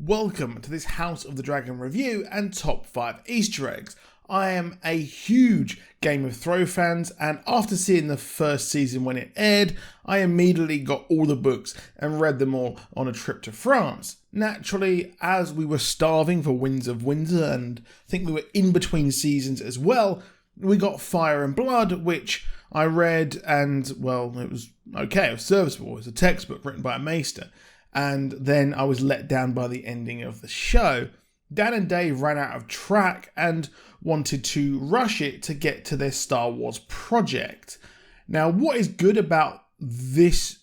Welcome to this House of the Dragon review and top 5 Easter eggs. I am a huge Game of Thrones fan, and after seeing the first season when it aired, I immediately got all the books and read them all on a trip to France. Naturally, as we were starving for Winds of Winter, and I think we were in between seasons as well, we got Fire and Blood, which I read, and well, it was okay, it was serviceable. It was a textbook written by a maester. And then I was let down by the ending of the show. Dan and Dave ran out of track and wanted to rush it to get to their Star Wars project. Now, what is good about this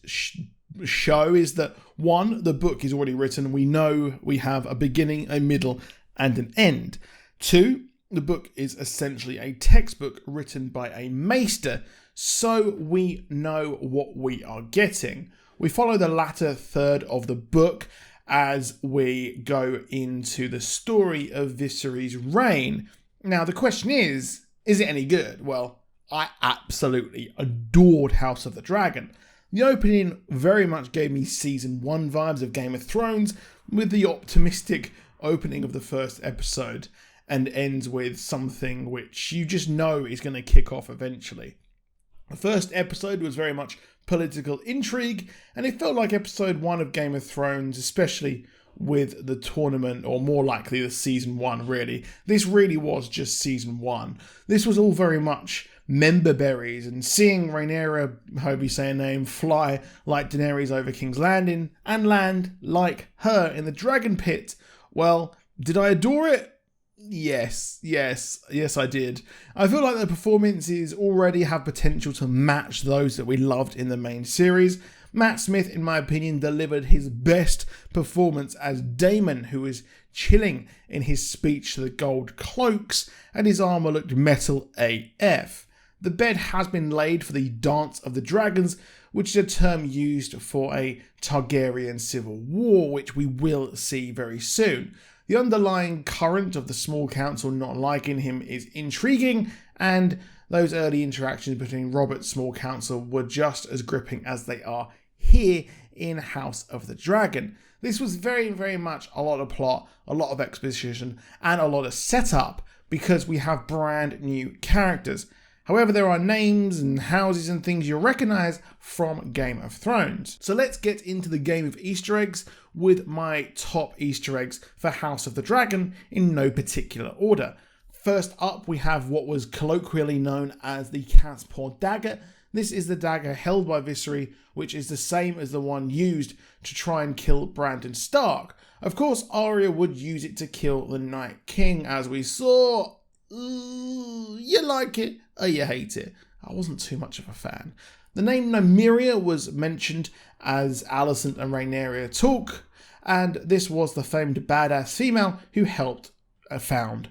show is that, one, the book is already written. We know we have a beginning, a middle, and an end. Two, the book is essentially a textbook written by a maester, so we know what we are getting. We follow the latter third of the book as we go into the story of Viserys' reign. Now, the question is it any good? Well, I absolutely adored House of the Dragon. The opening very much gave me season 1 vibes of Game of Thrones, with the optimistic opening of the first episode, and ends with something which you just know is going to kick off eventually. The first episode was very much political intrigue, and it felt like episode 1 of Game of Thrones, especially with the tournament, or more likely the season 1 really. This really was just season 1. This was all very much member berries, and seeing Rhaenyra, I hope you say her name, fly like Daenerys over King's Landing, and land like her in the Dragon Pit. Well, did I adore it? Yes, I did. I feel like the performances already have potential to match those that we loved in the main series. Matt Smith, in my opinion, delivered his best performance as Daemon, who was chilling in his speech to the Gold Cloaks, and his armour looked metal AF. The bed has been laid for the Dance of the Dragons, which is a term used for a Targaryen civil war, which we will see very soon. The underlying current of the small council not liking him is intriguing, and those early interactions between Robert's small council were just as gripping as they are here in House of the Dragon. This was very, very much a lot of plot, a lot of exposition, and a lot of setup, because we have brand new characters. However, there are names and houses and things you'll recognise from Game of Thrones. So let's get into the game of Easter eggs with my top Easter eggs for House of the Dragon in no particular order. First up, we have what was colloquially known as the Caspar Dagger. This is the dagger held by Viserys, which is the same as the one used to try and kill Brandon Stark. Of course, Arya would use it to kill the Night King, as we saw. You like it or you hate it. I wasn't too much of a fan. The name Nymeria was mentioned as Alicent and Rhaenyra talk, and this was the famed badass female who helped found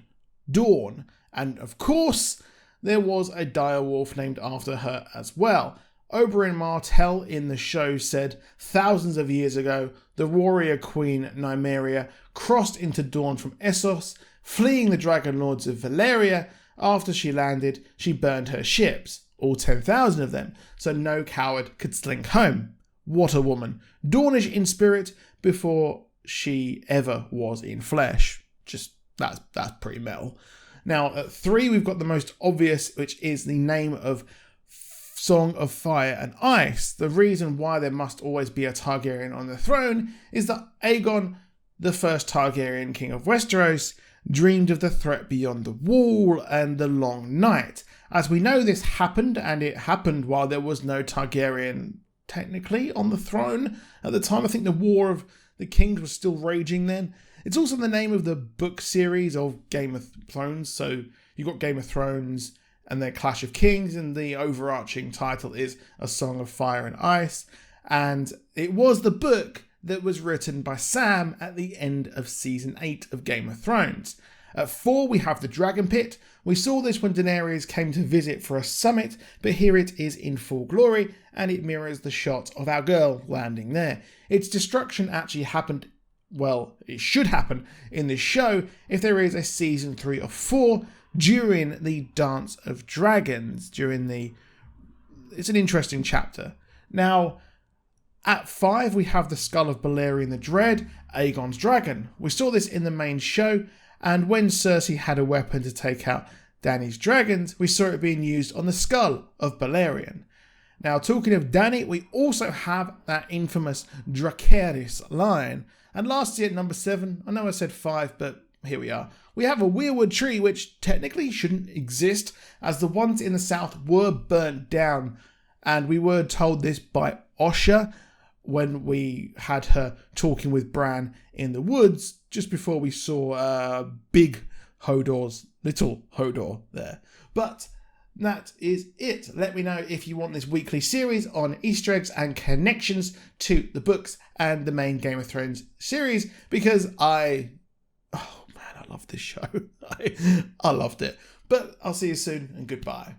Dorne. And of course, there was a direwolf named after her as well. Oberyn Martell in the show said, thousands of years ago, the warrior queen Nymeria crossed into Dorne from Essos, fleeing the Dragon Lords of Valyria. After she landed, she burned her ships, all 10,000 of them, so no coward could slink home. What a woman. Dornish in spirit before she ever was in flesh. Just, that's pretty metal. Now, at 3, we've got the most obvious, which is the name of Song of Fire and Ice. The reason why there must always be a Targaryen on the throne is that Aegon, the first Targaryen king of Westeros, dreamed of the threat beyond the wall and the long night. As we know, this happened, and it happened while there was no Targaryen technically on the throne at the time. I think the War of the Kings was still raging then. It's also the name of the book series of Game of Thrones. So you've got Game of Thrones and then Clash of Kings, and the overarching title is A Song of Fire and Ice. And it was the book that was written by Sam at the end of season 8 of Game of Thrones. At 4, we have the Dragon Pit. We saw this when Daenerys came to visit for a summit, but here it is in full glory, and it mirrors the shot of our girl landing there. Its destruction actually happened, well, it should happen in this show if there is a season 3 or 4 during the Dance of Dragons, it's an interesting chapter. Now, At 5, we have the skull of Balerion the Dread, Aegon's dragon. We saw this in the main show, and when Cersei had a weapon to take out Dany's dragons, we saw it being used on the skull of Balerion. Now, talking of Dany, we also have that infamous Dracarys line. And lastly, at number 7, I know I said 5, but here we are. We have a weirwood tree, which technically shouldn't exist, as the ones in the south were burnt down. And we were told this by Osha when we had her talking with Bran in the woods, just before we saw big Hodor's little Hodor there. But that is it. Let me know if you want this weekly series on Easter eggs and connections to the books and the main Game of Thrones series, because I love this show. I loved it. But I'll see you soon, and goodbye.